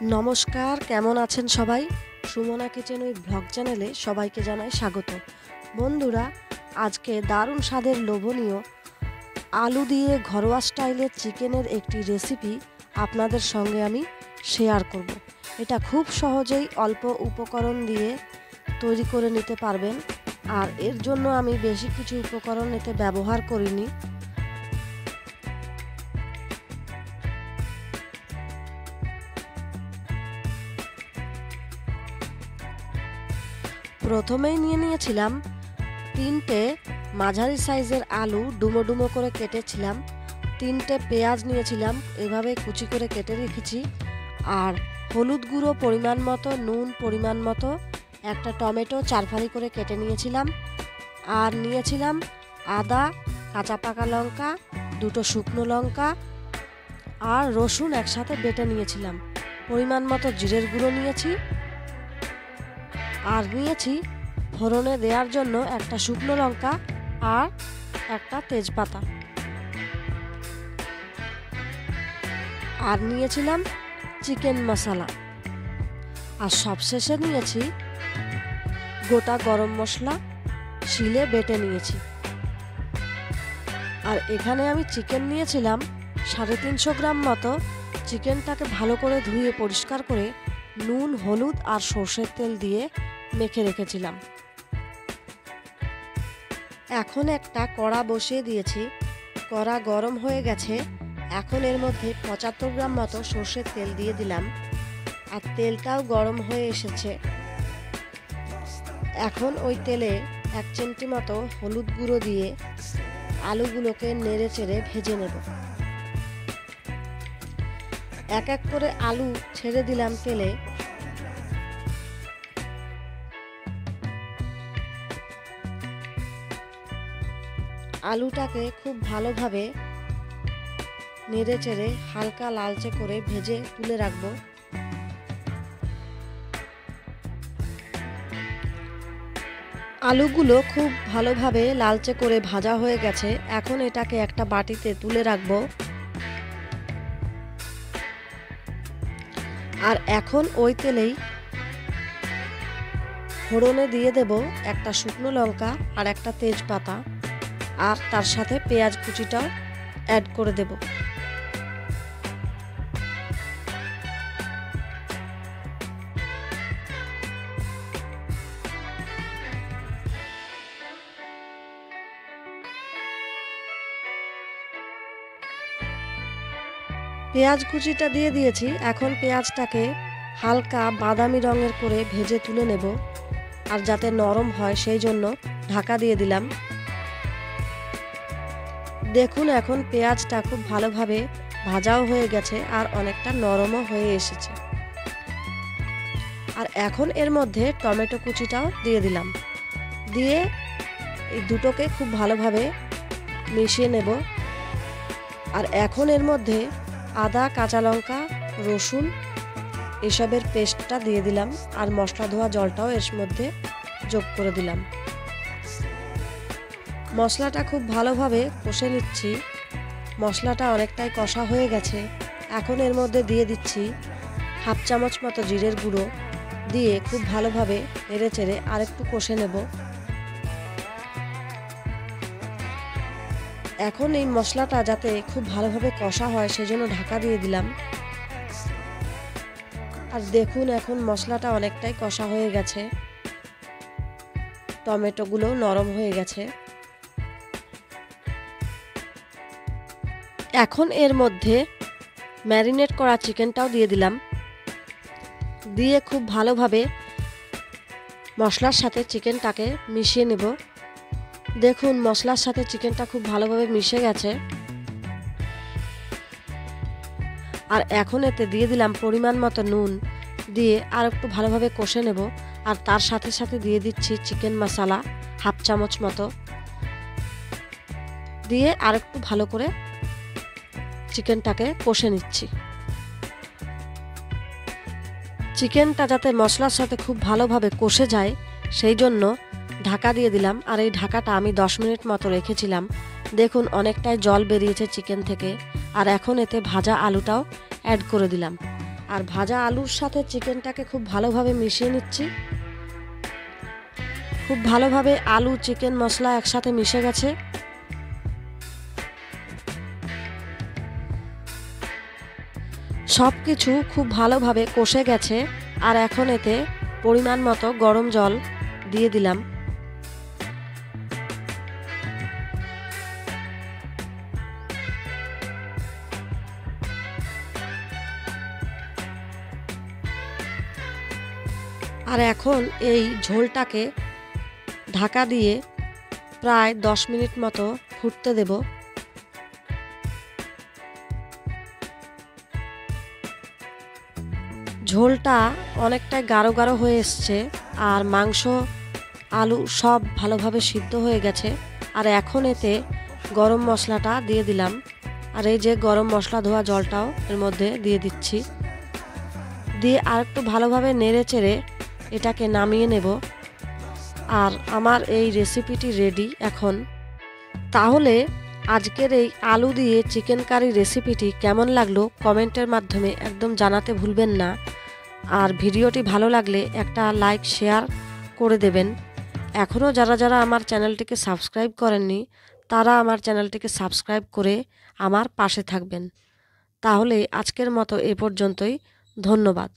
নমস্কার, কেমন আছেন সবাই? সুমনা কিচেন উইথ ব্লগ চ্যানেলে সবাইকে জানাই স্বাগত। বন্ধুরা, আজকে দারুণ স্বাদের লোভনীয় আলু দিয়ে ঘরোয়া স্টাইলের চিকেনের একটি রেসিপি আপনাদের সঙ্গে আমি শেয়ার করব। এটা খুব সহজেই অল্প উপকরণ দিয়ে তৈরি করে নিতে পারবেন, আর এর জন্য আমি বেশি কিছু উপকরণ এতে ব্যবহার করিনি। প্রথমেই নিয়েছিলাম 3টে মাঝারি সাইজের আলু, ডুমো ডুমো করে কেটেছিলাম। 3টে পেঁয়াজ নিয়েছিলাম, এভাবে কুচি করে কেটে রেখেছি। আর হলুদ গুঁড়ো পরিমাণ মতো, নুন পরিমাণ মতো, একটা টমেটো 4 ফালি করে কেটে নিয়েছিলাম। আর নিয়েছিলাম আদা, কাঁচা পাকা লঙ্কা, 2টো শুকনো লঙ্কা আর রসুন একসাথে বেটে নিয়েছিলাম। পরিমাণ মতো জিরের গুঁড়ো নিয়েছি। আর নিয়েছি ফোড়নে দেওয়ার জন্য একটা শুকনো লঙ্কা আর একটা তেজপাতা। আর নিয়েছিলাম চিকেন মশলা। আর সবশেষে নিয়েছি গোটা গরম মশলা, শিলে বেটে নিয়েছি। আর এখানে আমি চিকেন নিয়েছিলাম 350 গ্রাম মতো। চিকেনটাকে ভালো করে ধুয়ে পরিষ্কার করে নুন, হলুদ আর সর্ষের তেল দিয়ে মেখে রেখেছিলাম। এখন একটা কড়া বসিয়ে দিয়েছি। কড়া গরম হয়ে গেছে। এখন এর মধ্যে 75 গ্রাম মতো সর্ষের তেল দিয়ে দিলাম। আর তেলটাও গরম হয়ে এসেছে। এখন ওই তেলে 1 চিমটি মতো হলুদ গুঁড়ো দিয়ে আলুগুলোকে নেড়ে চেড়ে ভেজে নেব। এক এক করে আলু ছেড়ে দিলাম তেলে। আলুটাকে খুব ভালোভাবে নেড়ে চেড়ে হালকা লালচে করে ভেজে তুলে রাখবো। আলুগুলো খুব ভালোভাবে লালচে করে ভাজা হয়ে গেছে। এখন এটাকে একটা বাটিতে তুলে রাখবো। আর এখন ওই তেলেই ফোড়নে দিয়ে দেব একটা শুকনো লঙ্কা আর একটা তেজপাতা। আর তার সাথে পেঁয়াজ কুচিটাও অ্যাড করে দেব। পেঁয়াজ কুচিটা দিয়ে দিয়েছি। এখন পেঁয়াজটাকে হালকা বাদামি রঙের করে ভেজে তুলে নেব। আর যাতে নরম হয় সেই জন্য ঢাকা দিয়ে দিলাম। দেখুন, এখন পেঁয়াজটা খুব ভালোভাবে ভাজাও হয়ে গেছে আর অনেকটা নরমও হয়ে এসেছে। আর এখন এর মধ্যে টমেটো কুচিটাও দিয়ে দিলাম। দিয়ে এই দুটোকে খুব ভালোভাবে মিশিয়ে নেব। আর এখন এর মধ্যে আদা, কাঁচা লঙ্কা, রসুন এসবের পেস্টটা দিয়ে দিলাম। আর মশলা ধোয়া জলটাও এর মধ্যে যোগ করে দিলাম। মশলাটা খুব ভালোভাবে কষে নিচ্ছি। মশলাটা অনেকটাই কষা হয়ে গেছে। এখন এর মধ্যে দিয়ে দিচ্ছি 1/2 চামচ মতো জিরের গুঁড়ো। দিয়ে খুব ভালোভাবে নেড়ে চেড়ে আর একটু কষে নেব। এখন এই মশলাটা যাতে খুব ভালোভাবে কষা হয় সেজন্য ঢাকা দিয়ে দিলাম। আর দেখুন, এখন মশলাটা অনেকটাই কষা হয়ে গেছে। টমেটোগুলো নরম হয়ে গেছে। এখন এর মধ্যে ম্যারিনেট করা চিকেনটাও দিয়ে দিলাম। দিয়ে খুব ভালোভাবে মশলার সাথে চিকেনটাকে মিশিয়ে নেব। দেখুন, মশলার সাথে চিকেনটা খুব ভালোভাবে মিশে গেছে। আর এখন এতে দিয়ে দিলাম পরিমাণ মতো নুন। দিয়ে আর একটু ভালোভাবে কষে নেব। আর তার সাথে সাথে দিয়ে দিচ্ছি চিকেন মশলা 1/2 চামচ মতো। দিয়ে আর একটু ভালো করে চিকেনটাকে কষে নিচ্ছি। চিকেনটা যাতে মশলার সাথে খুব ভালোভাবে কষে যায় সেই জন্য ঢাকা দিয়ে দিলাম। আর এই ঢাকাটা আমি 10 মিনিট মতো রেখেছিলাম। দেখুন, অনেকটাই জল বেরিয়েছে চিকেন থেকে। আর এখন এতে ভাজা আলুটাও অ্যাড করে দিলাম। আর ভাজা আলুর সাথে চিকেনটাকে খুব ভালোভাবে মিশিয়ে নিচ্ছি। খুব ভালোভাবে আলু, চিকেন, মশলা একসাথে মিশে গেছে। সব কিছু খুব ভালোভাবে কষে গেছে। আর এখন এতে পরিমাণ মতো গরম জল দিয়ে দিলাম। আর এখন এই ঝোলটাকে ঢাকা দিয়ে প্রায় 10 মিনিট মতো ফুটতে দেব। ঝোলটা অনেকটাই গাঢ় গাঢ় হয়ে এসছে আর মাংস, আলু সব ভালোভাবে সিদ্ধ হয়ে গেছে। আর এখন এতে গরম মশলাটা দিয়ে দিলাম। আর এই যে গরম মশলা ধোয়া জলটাও এর মধ্যে দিয়ে দিচ্ছি। দিয়ে আর একটু ভালোভাবে নেড়ে চেড়ে এটাকে নামিয়ে নেব। আর আমার এই রেসিপিটি রেডি এখন। তাহলে আজকের এই আলু দিয়ে চিকেন কারি রেসিপিটি কেমন লাগলো কমেন্টের মাধ্যমে একদম জানাতে ভুলবেন না। আর ভিডিওটি ভালো লাগলে একটা লাইক, শেয়ার করে দেবেন। এখনও যারা যারা আমার চ্যানেলটিকে সাবস্ক্রাইব করেননি তারা আমার চ্যানেলটিকে সাবস্ক্রাইব করে আমার পাশে থাকবেন। তাহলে আজকের মতো এ পর্যন্তই। ধন্যবাদ।